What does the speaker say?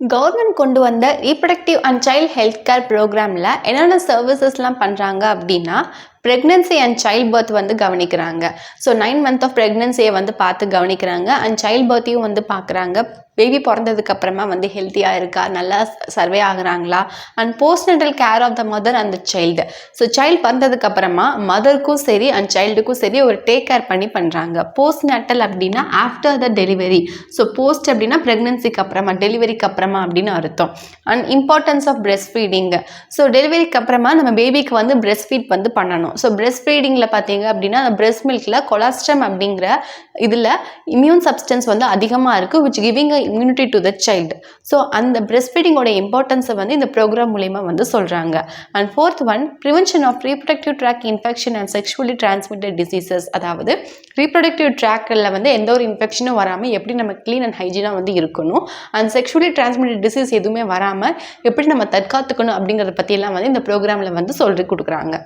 Government கொண்டு வந்த reproductive and child health care ப்ரோக்ராமில் என்னென்ன சர்வீசஸ்லாம் பண்ணுறாங்க அப்படின்னா ப்ரெக்னென்சி அண்ட் சைல்ட் பர்த் வந்து கவனிக்கிறாங்க. ஸோ 9 மந்த் ஆஃப் ப்ரெக்னென்சியை வந்து பார்த்து கவனிக்கிறாங்க அண்ட் சைல்ட் பர்த்தையும் வந்து பார்க்குறாங்க. பேபி பிறந்ததுக்கு அப்புறமா வந்து ஹெல்த்தியாக இருக்கா, நல்லா சர்வே ஆகுறாங்களா, and postnatal care of the mother and the child. So child பிறந்ததுக்கு அப்புறமா மதருக்கும் சரி அண்ட் சைல்டுக்கும் சரி ஒரு டேக் கேர் பண்ணி பண்ணுறாங்க. போஸ்ட்நேட்டல் அப்படின்னா after the delivery. So post அப்படின்னா ப்ரெக்னென்சிக்கு அப்புறமா, டெலிவரிக்கு அப்புறமா அப்படின்னு அர்த்தம். And importance of breast feeding. So டெலிவரிக்கு அப்புறமா நம்ம பேபிக்கு வந்து பிரெஸ்ட் ஃபீட் வந்து பண்ணணும். ஸோ பிரெஸ்ட் ஃபீடிங்கில் பார்த்தீங்க அப்படின்னா அந்த பிரெஸ்ட் மில்கில் கொலாஸ்ட்ரம் அப்படிங்கிற இதில் இம்யூன் சப்ஸ்டன்ஸ் வந்து அதிகமாக இருக்குது, which giving immunity to the child. So அந்த பிரெஸ்ட் ஃபீடிங்கோட இம்பார்ட்டன்ஸை வந்து இந்த ப்ரோக்ராம் மூலயமா வந்து சொல்கிறாங்க. And fourth one, prevention of reproductive tract infection and sexually transmitted diseases. அதாவது ரீப்ரொடக்டிவ் ட்ராக்கில் வந்து எந்த ஒரு இன்ஃபெக்ஷனும் வராமல் எப்படி நம்ம க்ளீன் அண்ட் ஹைஜீனாக வந்து இருக்கணும், அண்ட் செக்ஷுவலி டிரான்ஸ்மிட்டட் டிசீஸ் எதுவுமே வராமல் எப்படி நம்ம தற்காத்துக்கணும் அப்படிங்கிறத பற்றியெல்லாம் வந்து இந்த ப்ரோக்ராமில் வந்து சொல்லி கொடுக்குறாங்க.